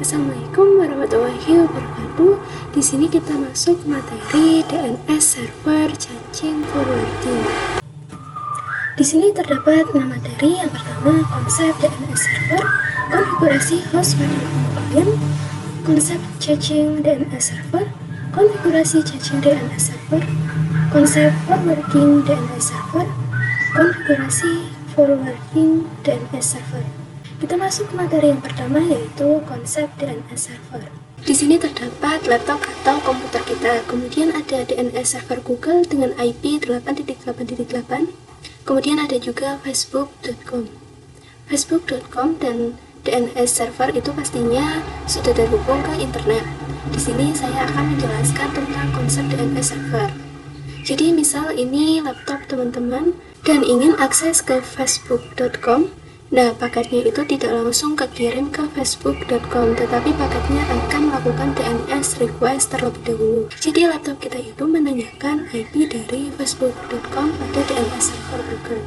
Assalamualaikum warahmatullahi wabarakatuh. Di sini kita masuk materi DNS server caching forwarding. Di sini terdapat 6 materi. Yang pertama, konsep DNS server, konfigurasi host pada klien, konsep caching DNS server, konfigurasi caching DNS server, konsep forwarding DNS server, konfigurasi forwarding DNS server. Kita masuk ke materi yang pertama, yaitu konsep DNS server. Di sini terdapat laptop atau komputer kita, kemudian ada DNS server Google dengan IP 8.8.8, kemudian ada juga facebook.com. Facebook.com dan DNS server itu pastinya sudah terhubung ke internet. Di sini saya akan menjelaskan tentang konsep DNS server. Jadi misal ini laptop teman-teman dan ingin akses ke facebook.com. Nah, paketnya itu tidak langsung kekirim ke facebook.com, tetapi paketnya akan melakukan DNS request terlebih dahulu. Jadi laptop kita itu menanyakan IP dari facebook.com pada DNS server Google.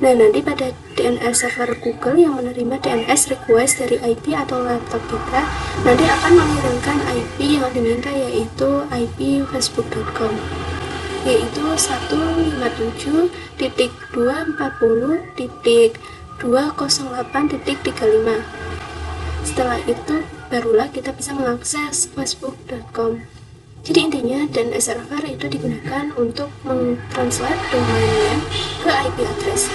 Nah, nanti pada DNS server Google yang menerima DNS request dari IP atau laptop kita, nanti akan mengirimkan IP yang diminta, yaitu IP facebook.com, yaitu 157.240.208.35. Setelah itu barulah kita bisa mengakses facebook.com. Jadi intinya DNS server itu digunakan untuk mentranslate domainnya ke IP address.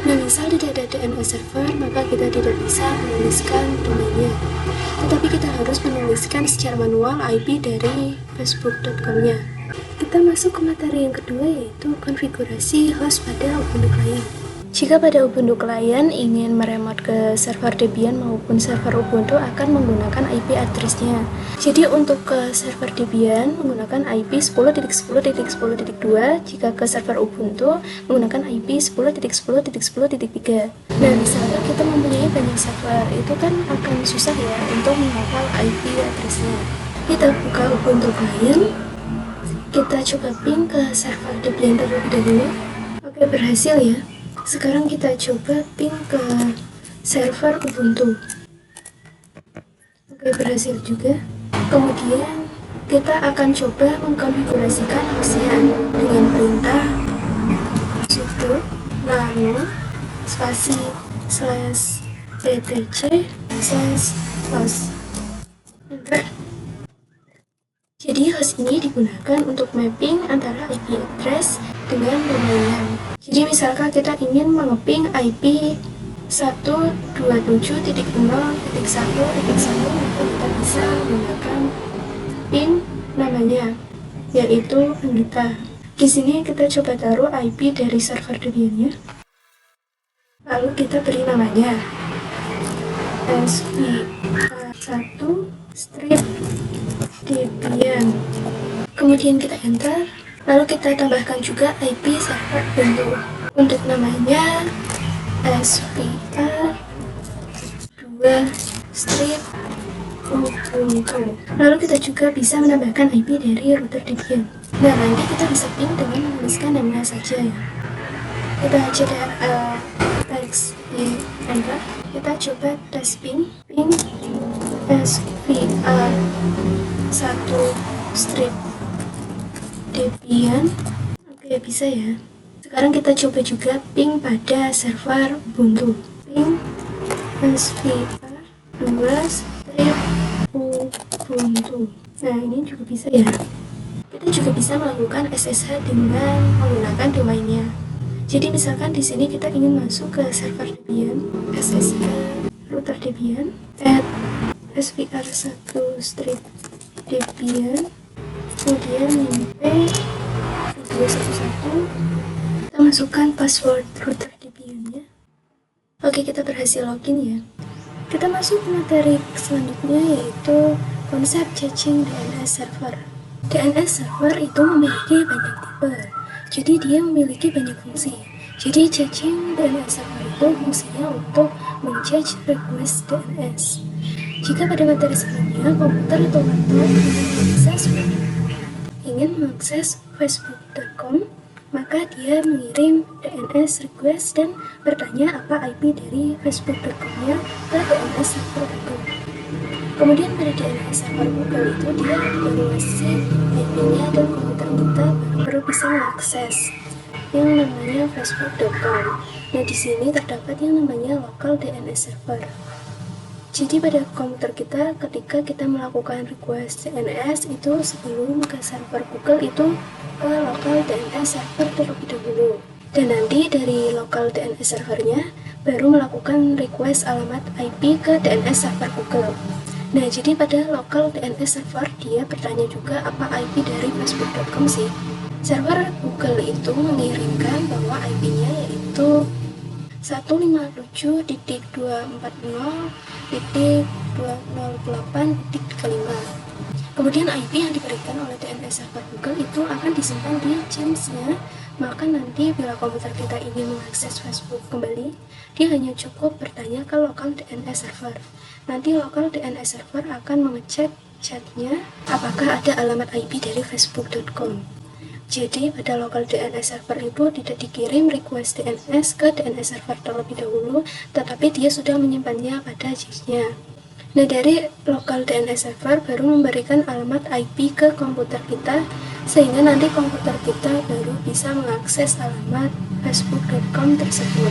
Nah, misal tidak ada DNS server, maka kita tidak bisa menuliskan domainnya, tetapi kita harus menuliskan secara manual IP dari facebook.com-nya. Kita masuk ke materi yang kedua, yaitu konfigurasi host pada Ubuntu Client. Jika pada Ubuntu Client ingin meremote ke server Debian maupun server Ubuntu akan menggunakan IP address-nya. Jadi untuk ke server Debian menggunakan IP 10.10.10.2, jika ke server Ubuntu menggunakan IP 10.10.10.3. Nah, misalnya kita mempunyai banyak server, itu kan akan susah ya untuk menghafal IP address-nya. Kita buka Ubuntu Client, kita coba ping ke server Debian terlebih dahulu. Oke, berhasil ya. Sekarang kita coba ping ke server Ubuntu. Oke, berhasil juga. Kemudian kita akan coba mengkonfigurasikan hostnya dengan perintah sudo nano spasi /etc/host. Jadi host ini digunakan untuk mapping antara IP address dengan domain. Jadi misalkan kita ingin mengeping IP 127.0.1.1, maka kita bisa menggunakan pin namanya, yaitu Anggita. Di sini kita coba taruh IP dari server Debian-nya. Lalu kita beri namanya SVR1/Debian. Kemudian kita enter. Lalu kita tambahkan juga IP server Ubuntu. Untuk namanya SVR2/Ubuntu. Lalu kita juga bisa menambahkan IP dari router Debian. Nah, nanti kita bisa ping dengan menuliskan namanya saja ya. Kita ctrl X di enter. Kita coba tes ping SVR1/Debian. Oke, bisa ya. Sekarang kita coba juga ping pada server Ubuntu. Ping SVR2/Ubuntu. Nah, ini juga bisa ya. Kita juga bisa melakukan SSH dengan menggunakan domainnya. Jadi misalkan di sini kita ingin masuk ke server Debian, SSH router Debian @svr1/Debian, kemudian IP 211. Kita masukkan password router Debian-nya. Oke, kita berhasil login ya. Kita masuk ke materi selanjutnya, yaitu konsep caching DNS server. DNS server itu memiliki banyak tipe, jadi dia memiliki banyak fungsi. Jadi caching DNS server itu fungsinya untuk men-cache request DNS. Jika pada materi sebelumnya komputer atau laptop ingin mengakses facebook.com, maka dia mengirim DNS request dan bertanya apa IP dari facebook.com-nya ke DNS server Google. Kemudian pada DNS server Google itu dia baru ngasih IP-nya dan komputer kita baru bisa mengakses yang namanya facebook.com. Nah, di sini terdapat yang namanya local DNS server. Jadi pada komputer kita ketika kita melakukan request DNS itu sebelum ke server Google itu ke local DNS server terlebih dahulu. Dan nanti dari local DNS servernya baru melakukan request alamat IP ke DNS server Google. Nah, jadi pada local DNS server dia bertanya juga apa IP dari facebook.com sih. Server Google itu mengirimkan bahwa IP-nya yaitu 157.250.208.35. Kemudian IP yang diberikan oleh DNS server Google itu akan disimpan di change-nya. Maka nanti bila komputer kita ingin mengakses Facebook kembali, dia hanya cukup bertanya ke local DNS server. Nanti local DNS server akan mengecek chatnya apakah ada alamat IP dari facebook.com. Jadi pada local DNS server itu tidak dikirim request DNS ke DNS server terlebih dahulu, tetapi dia sudah menyimpannya pada change-nya. Nah, dari local DNS server baru memberikan alamat IP ke komputer kita, sehingga nanti komputer kita baru bisa mengakses alamat facebook.com tersebut.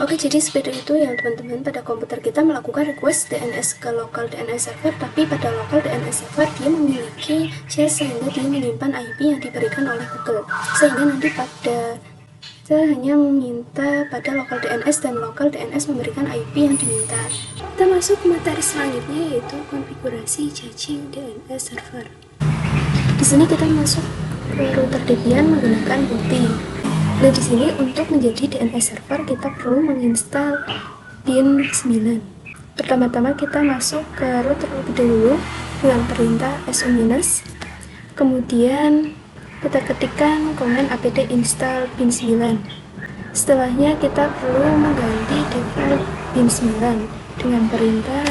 Oke, jadi seperti itu ya teman-teman, pada komputer kita melakukan request DNS ke local DNS server, tapi pada local DNS server dia memiliki cache sehingga dia menyimpan IP yang diberikan oleh Google, sehingga nanti pada kita hanya meminta pada local DNS dan local DNS memberikan IP yang diminta. Kita masuk ke materi selanjutnya yaitu konfigurasi caching DNS server. Di sini kita masuk ke router Debian menggunakan PuTTY. Nah, di sini untuk menjadi DNS server kita perlu menginstal bin 9. Pertama-tama kita masuk ke root terlebih dahulu dengan perintah su-, kemudian kita ketikkan command apt install bin 9. Setelahnya kita perlu mengganti default bin 9 dengan perintah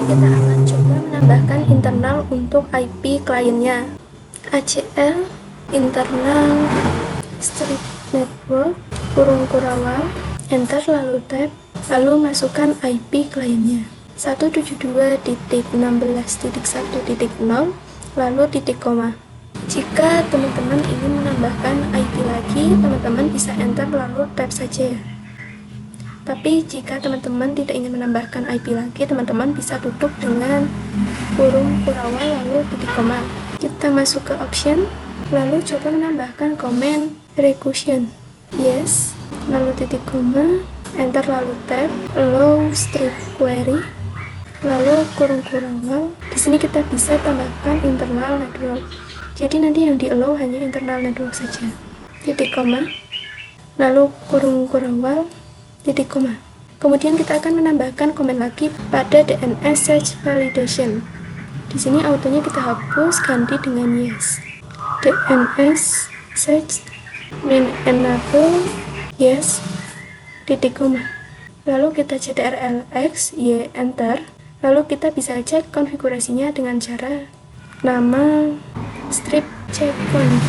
kita akan coba menambahkan internal untuk IP kliennya. ACL internal strip network kurung-kurawal, enter lalu tab, lalu masukkan IP kliennya 172.16.1.0 lalu titik koma. Jika teman-teman ingin menambahkan IP lagi, teman-teman bisa enter lalu tab saja. Tapi jika teman-teman tidak ingin menambahkan IP lagi, teman-teman bisa tutup dengan kurung kurawal lalu titik koma. Kita masuk ke option, lalu coba menambahkan comment recursion. Yes, lalu titik koma, enter lalu tab, allow strip query, lalu kurung kurawal. Di sini kita bisa tambahkan internal network. Jadi nanti yang di allow hanya internal network saja. Titik koma, lalu kurung kurawal, titik koma. Kemudian kita akan menambahkan komen lagi pada DNS search validation. Di sini autonya kita hapus, ganti dengan yes. DNS search min enable yes, titik koma. Lalu kita ctrlx y enter. Lalu kita bisa cek konfigurasinya dengan cara nama strip checkpoint.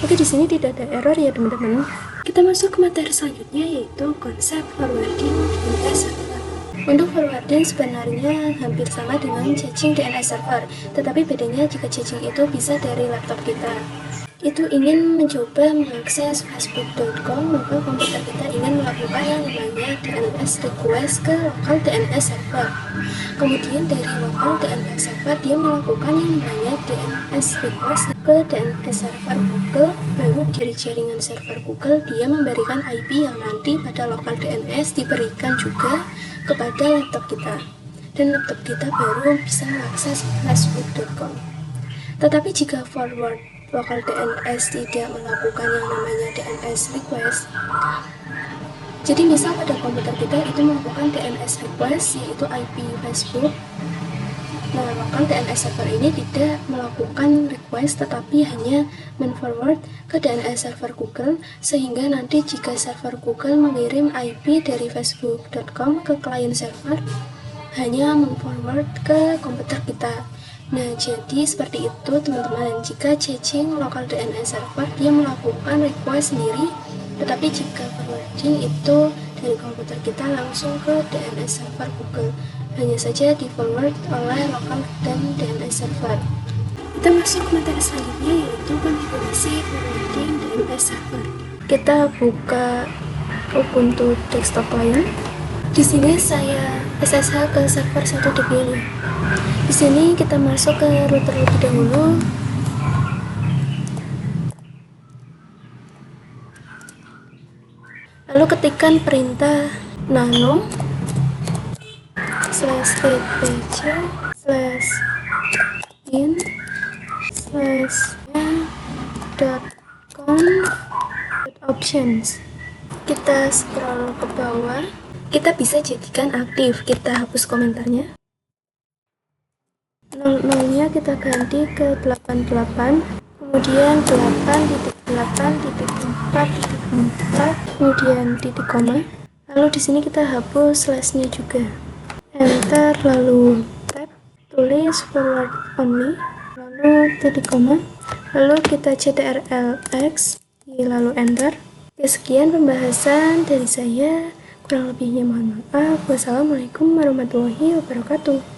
Oke, di sini tidak ada error ya teman-teman. Kita masuk ke materi selanjutnya yaitu konsep forwarding DNS server. Untuk forwarding sebenarnya hampir sama dengan caching DNS server, tetapi bedanya jika caching itu bisa dari laptop kita. Itu ingin mencoba mengakses facebook.com, maka komputer kita ingin melakukan yang namanya DNS request ke local DNS server. Kemudian dari local DNS server dia melakukan yang namanya DNS request ke DNS server Google, baru dari jaringan server Google dia memberikan IP yang nanti pada local DNS diberikan juga kepada laptop kita, dan laptop kita baru bisa mengakses facebook.com. Tetapi jika forward local DNS tidak melakukan yang namanya DNS request, jadi misal pada komputer kita itu melakukan DNS request yaitu IP Facebook. Nah, local DNS server ini tidak melakukan request tetapi hanya men-forward ke DNS server Google, sehingga nanti jika server Google mengirim IP dari facebook.com ke klien server, hanya men-forward ke komputer kita. Nah, jadi seperti itu teman-teman. Jika caching local DNS server, dia melakukan request sendiri, tetapi jika forwarding itu dari komputer kita langsung ke DNS server Google, hanya saja di forward oleh local dan DNS server. Kita masuk ke materi selanjutnya, yaitu konfigurasi forwarding DNS server. Kita buka Ubuntu Desktop Client. Di sini saya SSH ke server 1.5. Di sini kita masuk ke router lebih dahulu. Lalu ketikkan perintah nano /etc/in/.conf.options. Kita scroll ke bawah. Kita bisa jadikan aktif. Kita hapus komentarnya. 00-nya kita ganti ke 88, kemudian 8.8.4.4, kemudian titik koma. Lalu di sini kita hapus slash-nya juga. Enter, lalu tab, tulis forward only, lalu titik koma, lalu kita ctrl-x, lalu enter. Oke, sekian pembahasan dari saya. Kurang lebihnya mohon maaf. Wassalamualaikum warahmatullahi wabarakatuh.